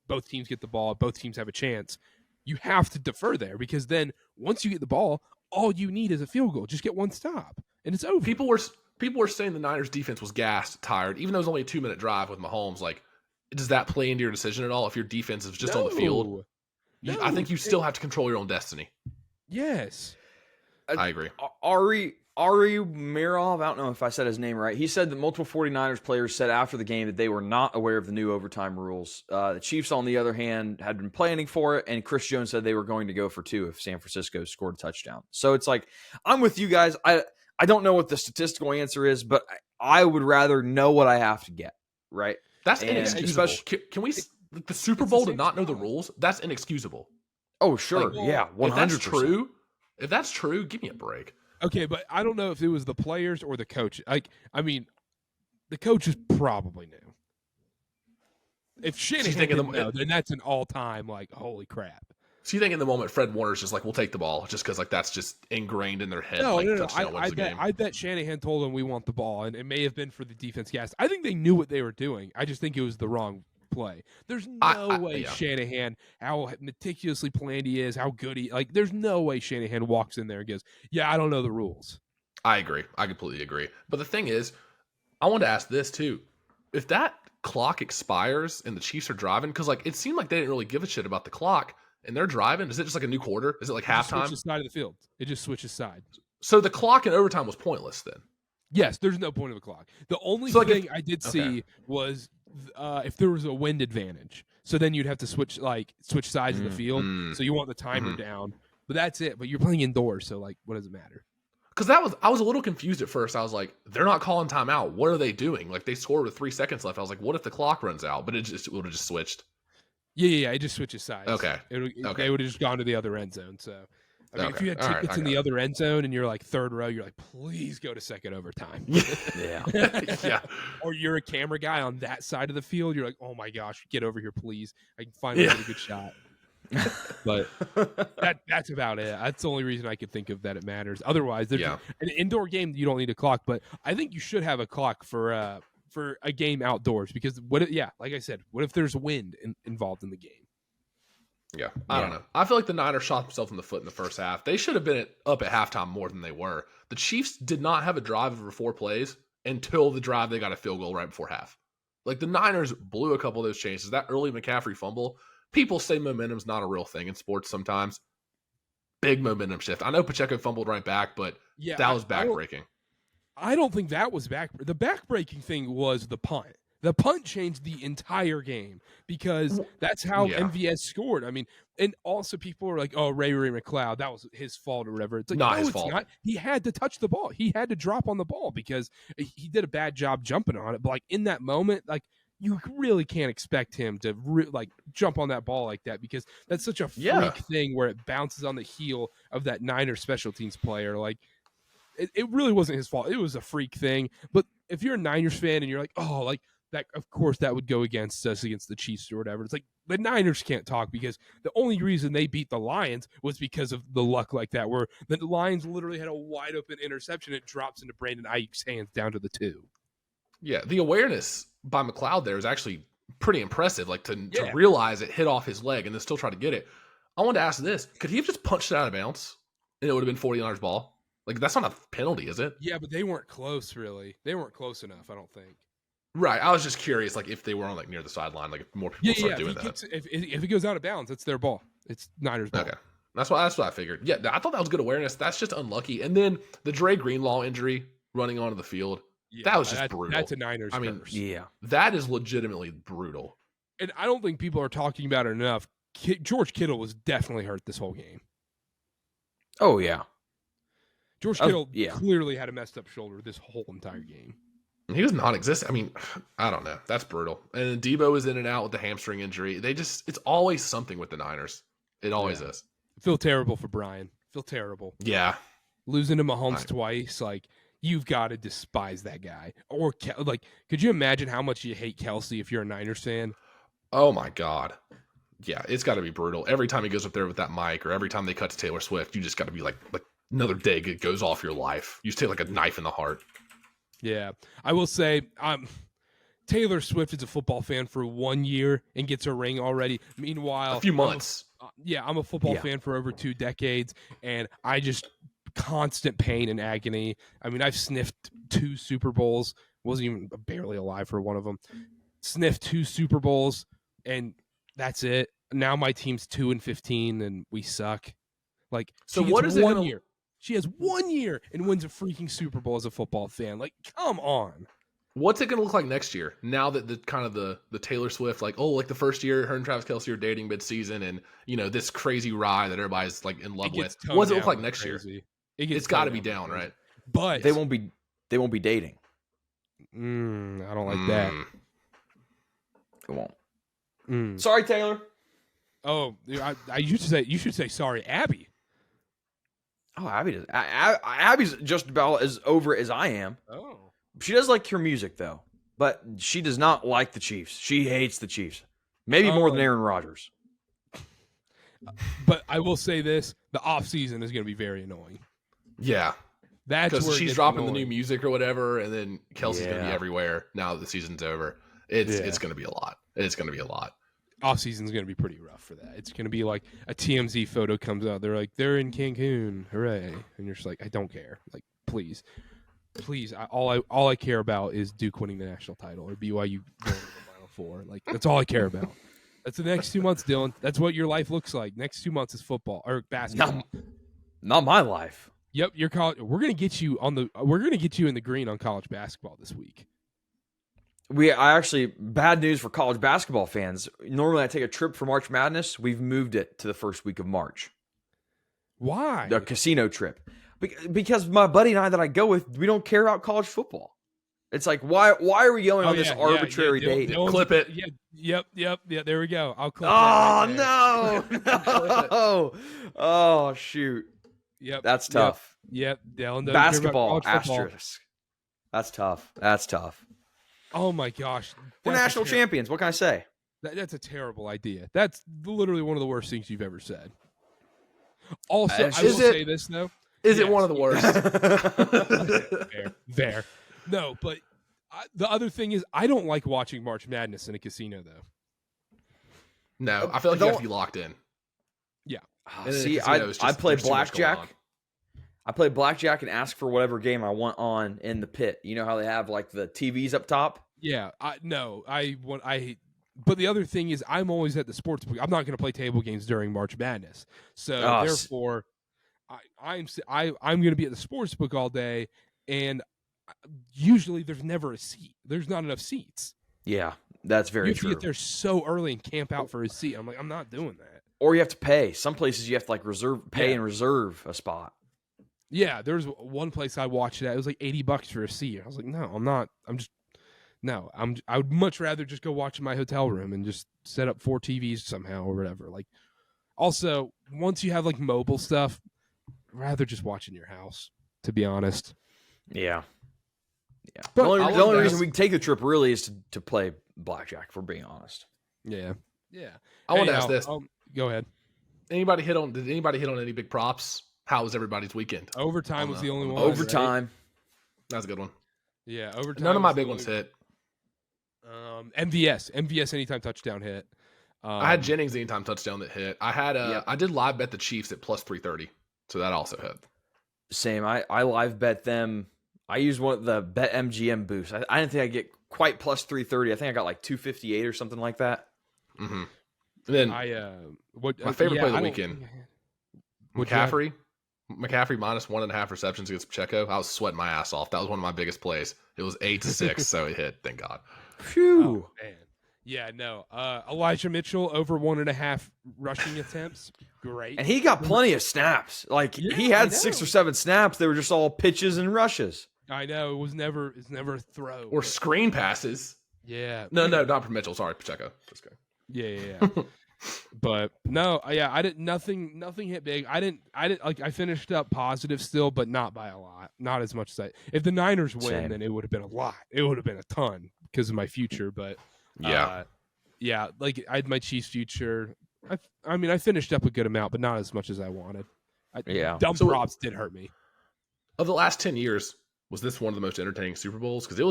both teams get the ball. Both teams have a chance. You have to defer there because then once you get the ball, all you need is a field goal. Just get one stop, and it's over. People were saying the Niners defense was gassed, tired, even though it was only a 2-minute drive with Mahomes. Like, does that play into your decision at all if your defense is just on the field? No. I think you still have to control your own destiny. Yes. I agree. Ari Mirov, I don't know if I said his name right. He said that multiple 49ers players said after the game that they were not aware of the new overtime rules. The Chiefs, on the other hand, had been planning for it, and Chris Jones said they were going to go for 2 if San Francisco scored a touchdown. So it's like, I'm with you guys. I don't know what the statistical answer is, but I would rather know what I have to get, right? That's inexcusable. Can we the Super Bowl to not know the rules? That's inexcusable. Oh, sure. Like, yeah, 100%. If that's true, give me a break. Okay, but I don't know if it was the players or the coach. The coaches probably knew. If Shanahan didn't know, then that's an all-time, like, holy crap. So you think in the moment Fred Warner's just like, we'll take the ball, just because like that's just ingrained in their head? No. I bet Shanahan told them we want the ball, and it may have been for the defense gas. I think they knew what they were doing. I just think it was the wrong play. There's no way Shanahan, how meticulously planned he is, how good there's no way Shanahan walks in there and goes, yeah, I don't know the rules. I agree. I completely agree. But the thing is, I wanted to ask this too. If that clock expires and the Chiefs are driving, because like it seemed like they didn't really give a shit about the clock and they're driving, is it just like a new quarter? Is it like halftime? Switches side of the field. It just switches side. So the clock in overtime was pointless then? Yes, there's no point of the clock. The only thing I did see was if there was a wind advantage. So then you'd have to switch sides of the field. So you want the timer down. But that's it. But you're playing indoors, so like, what does it matter? Because I was a little confused at first. I was like, they're not calling timeout. What are they doing? Like, they scored with 3 seconds left. I was like, what if the clock runs out? But it would have just switched. Yeah. It just switches sides. Okay. They would have just gone to the other end zone. So, I mean, if you had tickets in the other end zone and you're like third row, you're like, please go to second overtime. Yeah. Or you're a camera guy on that side of the field. You're like, oh my gosh, get over here, please. I can finally get a good shot. But that's about it. That's the only reason I could think of that it matters. Otherwise, there's an indoor game, you don't need a clock. But I think you should have a clock for a game outdoors because like I said, what if there's wind involved in the game? Yeah, I don't know. I feel like the Niners shot themselves in the foot in the first half. They should have been up at halftime more than they were. The Chiefs did not have a drive over 4 plays until the drive they got a field goal right before half. Like, the Niners blew a couple of those chances. That early McCaffrey fumble, people say momentum's not a real thing in sports sometimes. Big momentum shift. I know Pacheco fumbled right back, but that was backbreaking. I don't think that was back. The backbreaking thing was the punt. The punt changed the entire game because that's how MVS scored. I mean, and also people are like, oh, Ray McLeod, that was his fault or whatever. It's like, not his fault. Not. He had to touch the ball. He had to drop on the ball because he did a bad job jumping on it. But like in that moment, like you really can't expect him to jump on that ball like that because that's such a freak thing where it bounces on the heel of that Niner special teams player. Like it really wasn't his fault. It was a freak thing. But if you're a Niners fan and you're like, oh, like, that, of course, that would go against us, against the Chiefs or whatever. It's like the Niners can't talk because the only reason they beat the Lions was because of the luck like that, where the Lions literally had a wide open interception. It drops into Brandon Ayuk's hands down to the 2. Yeah, the awareness by McLeod there is actually pretty impressive. Like to realize it hit off his leg and then still try to get it. I wanted to ask this: could he have just punched it out of bounds and it would have been 49ers ball? Like that's not a penalty, is it? Yeah, but they weren't close. Really, they weren't close enough. I don't think. Right. I was just curious, like if they were on like near the sideline, like if more people start doing that. If it goes out of bounds, it's their ball. It's Niners ball. Okay. That's what I figured. Yeah, I thought that was good awareness. That's just unlucky. And then the Dre Greenlaw injury running onto the field. Yeah, that was just brutal. That's a Niners curse. Yeah. That is legitimately brutal. And I don't think people are talking about it enough. George Kittle was definitely hurt this whole game. Oh, yeah. George Kittle clearly had a messed up shoulder this whole entire game. He was non-existent. I mean, I don't know. That's brutal. And Debo is in and out with the hamstring injury. It's always something with the Niners. It always is. I feel terrible for Brian. Feel terrible. Yeah. Losing to Mahomes twice, like, you've got to despise that guy. Or, like, could you imagine how much you hate Kelsey if you're a Niners fan? Oh, my God. Yeah, it's got to be brutal. Every time he goes up there with that mic or every time they cut to Taylor Swift, you just got to be like another day goes off your life. You just take like a knife in the heart. Yeah. I will say, Taylor Swift is a football fan for 1 year and gets a ring already. Meanwhile, a few months. I'm a football fan for over 2 decades, and I just constant pain and agony. I mean, I've sniffed 2 Super Bowls, wasn't even barely alive for one of them. Sniffed 2 Super Bowls, and that's it. Now my team's 2-15, and we suck. Like, so what is it? 1 year. She has 1 year and wins a freaking Super Bowl as a football fan. Like, come on. What's it going to look like next year? Now that the Taylor Swift, like the first year her and Travis Kelce are dating mid-season, and this crazy ride that everybody's like in love with. What does it look like next year? It's got to be down, right? But they won't be dating. I don't like that. It won't. Sorry, Taylor. Oh, you should say sorry, Abby. Oh, Abby does. Abby's just about as over it as I am. Oh. She does like your music, though. But she does not like the Chiefs. She hates the Chiefs. Maybe more than Aaron Rodgers. But I will say this. The offseason is going to be very annoying. Yeah. That's because where she's dropping the new music or whatever, and then Kelsey's going to be everywhere now that the season's over. It's going to be a lot. It's going to be a lot. Offseason is going to be pretty rough for that. It's going to be like a TMZ photo comes out. They're like, they're in Cancun. Hooray. And you're just like, I don't care. Like, please. All I care about is Duke winning the national title or BYU going to the Final Four. Like, that's all I care about. That's the next 2 months, Dylan. That's what your life looks like. Next 2 months is football or basketball. Not my life. Yep, your college. We're gonna get you in the green on college basketball this week. Bad news for college basketball fans. Normally I take a trip for March Madness. We've moved it to the first week of March. Why? The casino trip. Because my buddy and I that I go with, we don't care about college football. It's like, why are we going on this arbitrary date? Clip it. Yeah, yep. There we go. I'll clip no. Oh, shoot. Yep. That's tough. Yep. Dylan, basketball asterisk. That's tough. Oh, my gosh. We're national champions. What can I say? That's a terrible idea. That's literally one of the worst things you've ever said. Also, I will say this, though. Is it one of the worst? Fair. No, but the other thing is I don't like watching March Madness in a casino, though. No, I feel like you have to be locked in. Yeah. See, I play blackjack. I play blackjack and ask for whatever game I want on in the pit. You know how they have like the TVs up top? Yeah. But the other thing is I'm always at the sports book. I'm not going to play table games during March Madness. So therefore I'm going to be at the sports book all day, and usually there's never a seat. There's not enough seats. Yeah, that's very true. You have to get there so early and camp out for a seat. I'm like, I'm not doing that. Or you have to pay. Some places you have to like pay and reserve a spot. Yeah, there's one place I watched it. It was like $80 for a seat. I was like, no, I'm not. I would much rather just go watch in my hotel room and just set up 4 TVs somehow or whatever. Like, also, once you have like mobile stuff, I'd rather just watch in your house, to be honest. Yeah. But the only reason we can take the trip really is to play blackjack, if we're being honest. Yeah. I want to ask this. Go ahead. Did anybody hit on any big props? How was everybody's weekend? Overtime was the only one. Overtime. Right? That was a good one. Yeah, overtime. None of my big ones hit. MVS anytime touchdown hit. I had Jennings anytime touchdown that hit. I had I did live bet the Chiefs at plus 330, so that also hit. Same. I live bet them. I used one of the Bet MGM boost. I didn't think I'd get quite plus 330. I think I got like 258 or something like that. Mm-hmm. And then my favorite play of the weekend, McCaffrey. McCaffrey minus 1.5 receptions against Pacheco. I was sweating my ass off. That was one of my biggest plays. It was 8-6, so it hit. Thank God. Phew. Oh, man. Yeah, no. Elijah Mitchell over 1.5 rushing attempts. Great. And he got plenty of snaps. Like he had 6 or 7 snaps. They were just all pitches and rushes. I know. It's never a throw. Or screen passes. Yeah. No, not for Mitchell. Sorry, Pacheco. Just go. Yeah. But no, I didn't. Nothing hit big. I didn't like. I finished up positive still, but not by a lot. Not as much as I. If the Niners win, then it would have been a lot. It would have been a ton because of my future. But yeah. Like I had my Chiefs future. I mean, I finished up a good amount, but not as much as I wanted. Dumb props did hurt me. Of the last 10 years, was this one of the most entertaining Super Bowls? Because it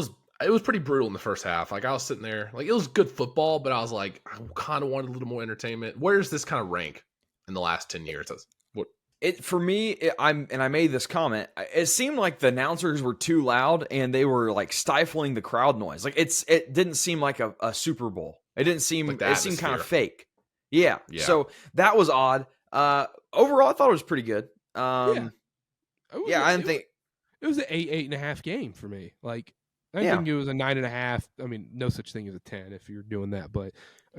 was pretty brutal in the first half. Like I was sitting there, like it was good football, but I was like, I kind of wanted a little more entertainment. Where does this kind of rank in the last 10 years? For me, I made this comment. It seemed like the announcers were too loud and they were like stifling the crowd noise. Like it didn't seem like a Super Bowl. It didn't seem. Like it seemed kind of fake. Yeah. So that was odd. Overall, I thought it was pretty good. I didn't think it was an 8.5 game for me. Like. I didn't think it was a 9.5. I mean, no such thing as a 10 if you're doing that, but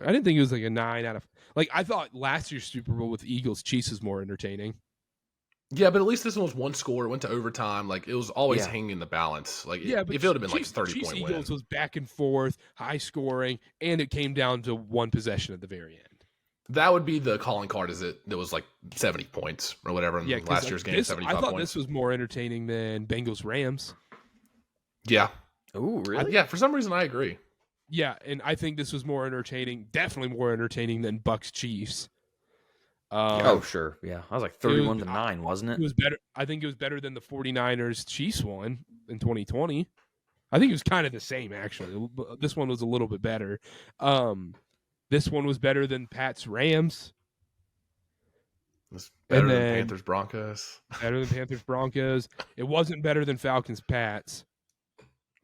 I didn't think it was like a 9 out of. Like I thought last year's Super Bowl with Eagles Chiefs was more entertaining. Yeah, but at least this one was one score. It went to overtime. Like it was always hanging in the balance. Like if it would have been like 30-point win. Eagles was back and forth, high scoring, and it came down to one possession at the very end. That would be the calling card. Is it was like 70 points or whatever in last year's game. 75 I thought points. This was more entertaining than Bengals Rams. Yeah. Oh, really? Yeah, for some reason I agree. Yeah, and I think this was more entertaining, definitely more entertaining than Bucks Chiefs. Sure. Yeah. I was like 31-9, wasn't it? It was better. I think it was better than the 49ers Chiefs one in 2020. I think it was kind of the same, actually. This one was a little bit better. This one was better than Pats Rams. It's better than Panthers Broncos. Better than Panthers Broncos. It wasn't better than Falcons Pats.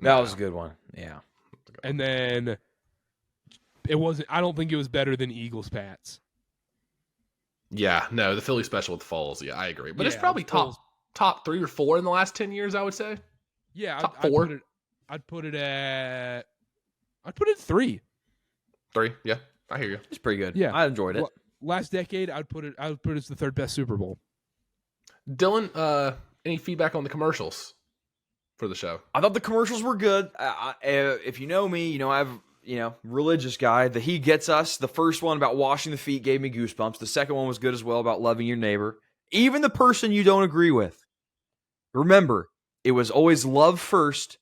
That was a good one. Yeah. And then it wasn't. I don't think it was better than Eagles Pats. Yeah, no, the Philly special with Foles. Yeah, I agree. But it's probably top 3 or 4 in the last 10 years, I would say. Yeah, top 4. I'd put it at 3. 3, yeah, I hear you. It's pretty good. Yeah, I enjoyed it. Last decade, I would put it as the 3rd best Super Bowl. Dylan, any feedback on the commercials for the show? I thought the commercials were good. If you know me, I have religious guy. The He Gets Us. The first one about washing the feet gave me goosebumps. The second one was good as well about loving your neighbor, even the person you don't agree with. Remember, it was always love first,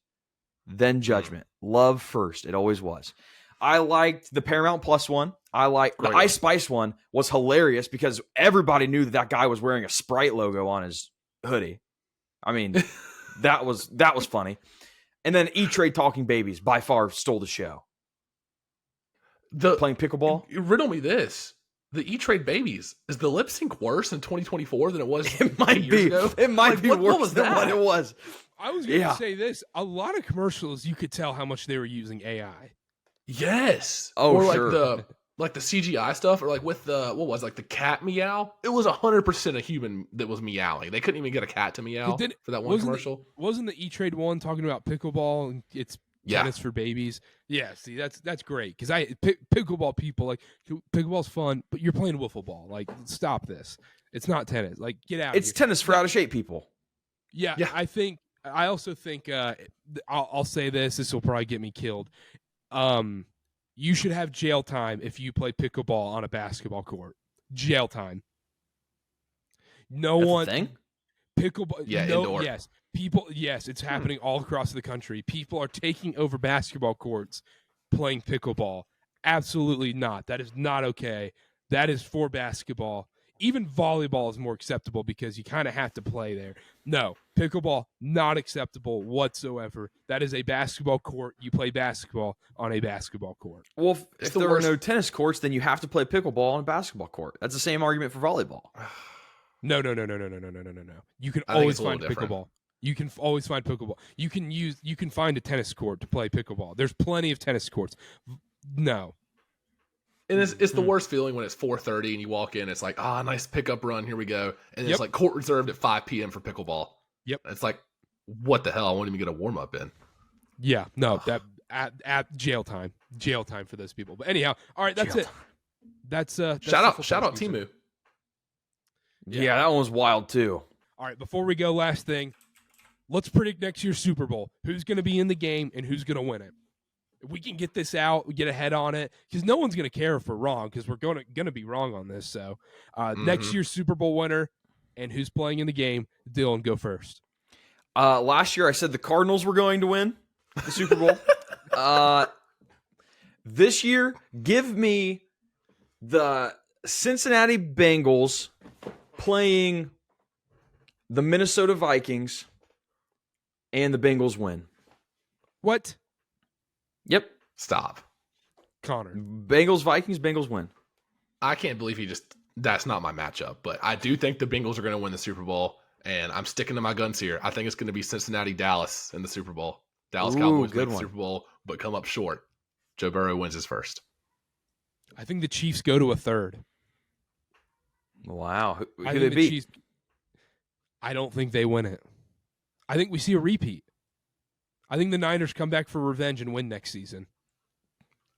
then judgment. Love first. It always was. I liked the Paramount Plus one. The Ice Spice one was hilarious because everybody knew that guy was wearing a Sprite logo on his hoodie. I mean, that was funny. And then E-Trade Talking Babies by far stole the show. Playing pickleball. Riddle me this: the E-Trade Babies, is the lip sync worse in 2024 than it was? It might be. Ago? It might be worse than what it was. I was going to say this: a lot of commercials, you could tell how much they were using AI. Yes. Oh, or sure. like the CGI stuff, or like with the cat meow. It was 100% a human that was meowing. They couldn't even get a cat to meow for that one commercial. Wasn't the E-Trade one talking about pickleball and it's tennis for babies? Yeah, see, that's great because pickleball people like pickleball's fun, but you're playing wiffle ball. Like, stop this. It's not tennis. Like, get out. It's tennis for out of shape people. Yeah. I also think I'll say this. This will probably get me killed. You should have jail time if you play pickleball on a basketball court. Jail time. Pickleball. Yeah, indoor. Yes. Yes, it's happening all across the country. People are taking over basketball courts playing pickleball. Absolutely not. That is not okay. That is for basketball. even volleyball is more acceptable because you kind of have to play there. No, pickleball, not acceptable whatsoever. That is a basketball court. You play basketball on a basketball court. Well, It's if the there worst. are no tennis courts, then you have to play pickleball on a basketball court. That's the same argument for volleyball. No. You can I think always it's a little find different. pickleball. You can always find pickleball. You can find a tennis court to play pickleball. There's plenty of tennis courts. No. And it's the worst feeling when it's 4:30 and you walk in. It's like, nice pickup run. Here we go. And Yep. it's like court reserved at 5 p.m. for pickleball. Yep. It's like, what the hell? I won't even get a warm up in. Yeah, no, that at jail time for those people. But anyhow, all right, that's Jail it. That's Shout the out football season. Timu. Yeah, that one was wild too. All right, before we go, last thing, let's predict next year's Super Bowl. Who's going to be in the game and who's going to win it? If we can get this out, we get ahead on it, because no one's going to care if we're wrong, because we're going to be wrong on this. So, next year's Super Bowl winner and who's playing in the game. Dylan, go first. Last year I said the Cardinals were going to win the Super Bowl. This year, give me the Cincinnati Bengals playing the Minnesota Vikings, and the Bengals win. What? Yep. Stop. Connor. Bengals, Vikings, Bengals win. I can't believe that's not my matchup, but I do think the Bengals are going to win the Super Bowl, and I'm sticking to my guns here. I think it's going to be Cincinnati, Dallas in the Super Bowl. Dallas Cowboys good win the one. Super Bowl, but come up short. Joe Burrow wins his first. I think the Chiefs go to a third. Wow. Who I they think the beat? Chiefs, I don't think they win it. I think we see a repeat. I think the Niners come back for revenge and win next season.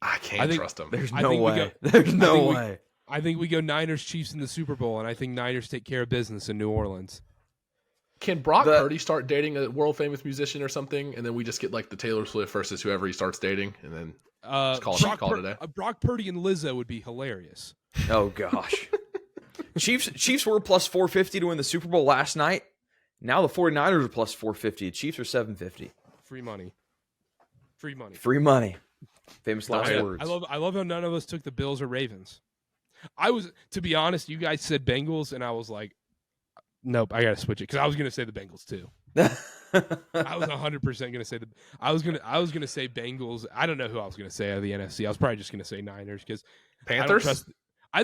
I can't trust them. There's I no think we way. go- There's no think we- way. I think we go Niners Chiefs in the Super Bowl, and I think Niners take care of business in New Orleans. Can Brock The- Purdy start dating a world famous musician or something, and then we just get like the Taylor Swift versus whoever he starts dating, and then just call it a day? Brock Purdy and Lizzo would be hilarious. Oh gosh. Chiefs were plus 450 to win the Super Bowl last night. Now the 49ers are plus 450. The Chiefs are 750. Free money. Free money. Free money. Famous last yeah. words. I love how none of us took the Bills or Ravens. To be honest, you guys said Bengals, and I was like, nope, I got to switch it, because I was going to say the Bengals too. I was 100% going to say I was going to say Bengals. I don't know who I was going to say out of the NFC. I was probably just going to say Niners, because Panthers. I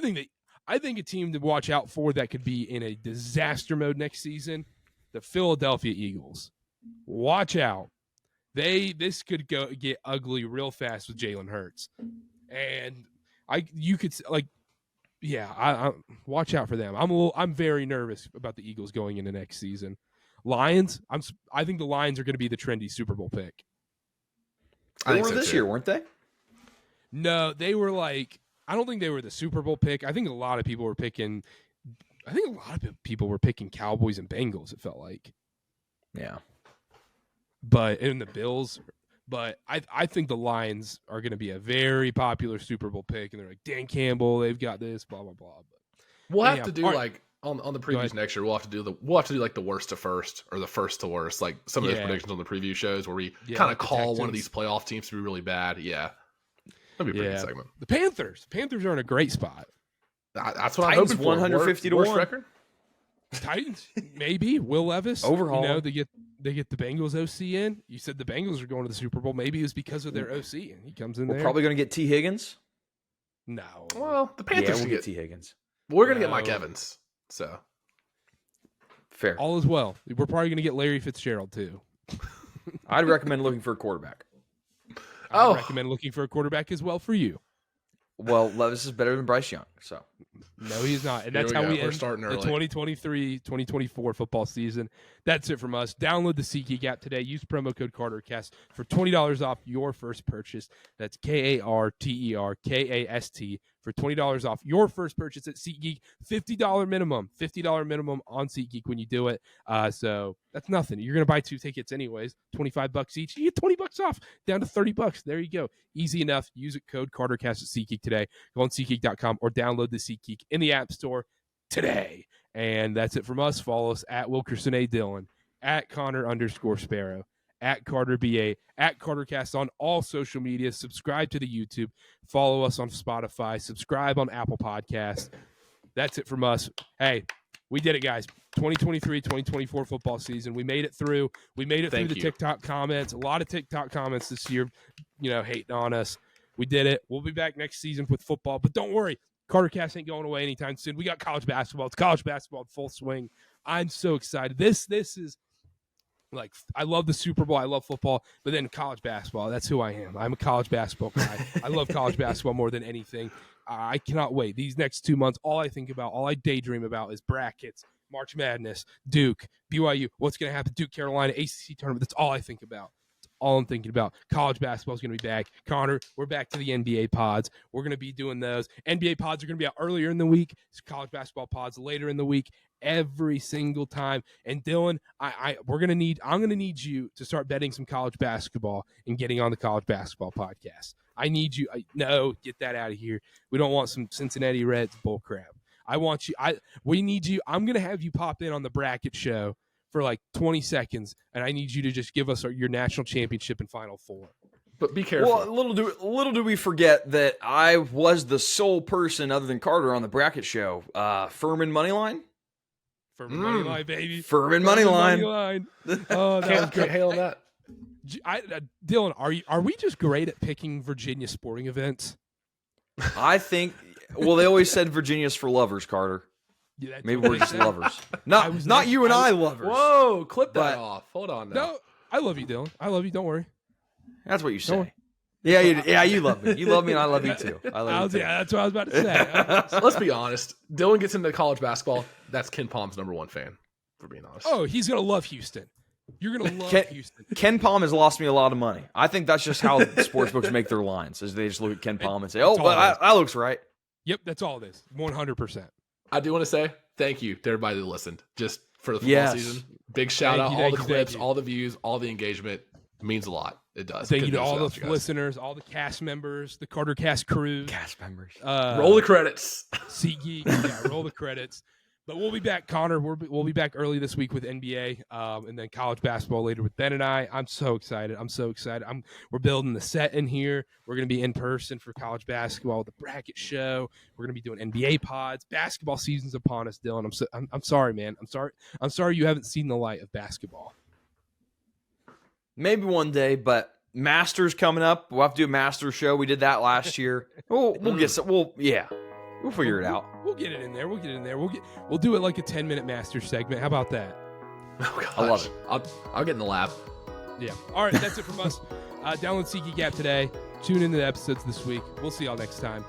think a team to watch out for that could be in a disaster mode next season, the Philadelphia Eagles. Watch out. This could get ugly real fast with Jalen Hurts. And watch out for them. I'm very nervous about the Eagles going into next season. Lions, I think the Lions are going to be the trendy Super Bowl pick. I They think were so, this too. year, weren't they? No, they were like, I don't think they were the Super Bowl pick. I think a lot of people were picking Cowboys and Bengals, it felt like. Yeah. But in the Bills, but I think the Lions are going to be a very popular Super Bowl pick, and they're like, Dan Campbell, they've got this, blah blah blah. But We'll have anyhow, to do all right. like on the Go ahead. previews next year. We'll have to do like the worst to first or the first to worst, like some of those Yeah. predictions on the preview shows where we Yeah, kind like of the call one of Texans. these playoff teams to be really bad. Yeah, that'd be a pretty Yeah. good segment. The Panthers are in a great spot. That's what Titans I'm hoping for. 150 to Worst 1. record. Titans, maybe Will Levis Overhaul. You know, they get the Bengals OC in. You said the Bengals are going to the Super Bowl. Maybe it was because of their OC, and he comes in We're there. probably going to get T. Higgins. No. Well, the Yeah, Panthers we'll should get get. T. Higgins. We're gonna get Mike No. Evans. So Fair. All is well. We're probably going to get Larry Fitzgerald too. I'd recommend looking for a quarterback. Oh. I recommend looking for a quarterback as well for you. Well, Levis is better than Bryce Young. So No, he's not. And Here that's we how go. we We're end starting the early. 2023-2024 football season. That's it from us. Download the SeatGeek app today. Use promo code KarterKast for $20 off your first purchase. That's KarterKast for $20 off your first purchase at SeatGeek. $50 minimum. $50 minimum on SeatGeek when you do it. So that's nothing. You're going to buy 2 tickets anyways. $25 each. You get $20 off. Down to $30. There you go. Easy enough. Use a code KarterKast at SeatGeek today. Go on SeatGeek.com or download the SeatGeek in the App Store today. And that's it from us. Follow us at Wilkerson A. Dillon, at Connor_Sparrow, at Carter BA, at KarterKast on all social media. Subscribe to the YouTube. Follow us on Spotify. Subscribe on Apple Podcasts. That's it from us. Hey, we did it, guys. 2023-2024 football season. We made it through. We made it through the TikTok comments. A lot of TikTok comments this year, hating on us. We did it. We'll be back next season with football. But don't worry, KarterKast ain't going away anytime soon. We got college basketball. It's college basketball in full swing. I'm so excited. This is like, I love the Super Bowl. I love football. But then college basketball, that's who I am. I'm a college basketball guy. I love college basketball more than anything. I cannot wait. These next 2 months, all I think about, all I daydream about is brackets, March Madness, Duke, BYU, what's going to happen, Duke, Carolina, ACC tournament. That's all I think about. That's all I'm thinking about. College basketball is going to be back. Connor, we're back to the NBA pods. We're going to be doing those. NBA pods are going to be out earlier in the week. College basketball pods later in the week. Every single time. And Dylan, I'm going to need you to start betting some college basketball and getting on the college basketball podcast. I need you. No, get that out of here. We don't want some Cincinnati Reds bullcrap. We need you. I'm going to have you pop in on the bracket show for like 20 seconds, and I need you to just give us your national championship and Final Four. But be careful. Well, little do we forget that I was the sole person other than Carter on the bracket show. Furman Moneyline? Furman Moneyline, baby. Furman Moneyline. Oh, that was Can't hail that. Dylan, are we just great at picking Virginia sporting events? I think. Well, they always said Virginia's for lovers, Carter. Yeah, maybe we're just lovers. Not you and I lovers. Whoa, clip that off. Hold on now. No, I love you, Dylan. I love you. Don't worry. That's what you say. Yeah, you love me. You love me, and I love you too. Yeah, that's what I was about to say. Let's be honest. Dylan gets into college basketball. That's Ken Palm's #1 fan, for being honest. Oh, he's gonna love Houston. You're gonna love Houston. Ken Palm has lost me a lot of money. I think that's just how sportsbooks make their lines, is they just look at Ken Palm and say, "Oh, but that looks right." Yep, that's all it is. 100%. I do want to say thank you to everybody that listened just for the football season. Big shout out, all the clips, all the views, all the engagement. It means a lot. It does. Thank you to all the listeners, all the cast members, the KarterKast crew. Cast members. Roll the credits. SeatGeek. Yeah, roll the credits. But we'll be back, Connor. We'll be back early this week with NBA, and then college basketball later with Ben and I. I'm so excited. We're building the set in here. We're going to be in person for college basketball, the bracket show. We're going to be doing NBA pods. Basketball season's upon us, Dylan. I'm sorry, man. I'm sorry you haven't seen the light of basketball. Maybe one day, but Masters coming up. We'll have to do a Masters show. We did that last year. We'll get some. We'll figure it out. We'll get it in there. We'll do it like a 10-minute Masters segment. How about that? Oh, gosh. I love it. I'll get in the lab. Yeah. All right. That's it from us. Download SeatGeek app today. Tune into the episodes this week. We'll see y'all next time.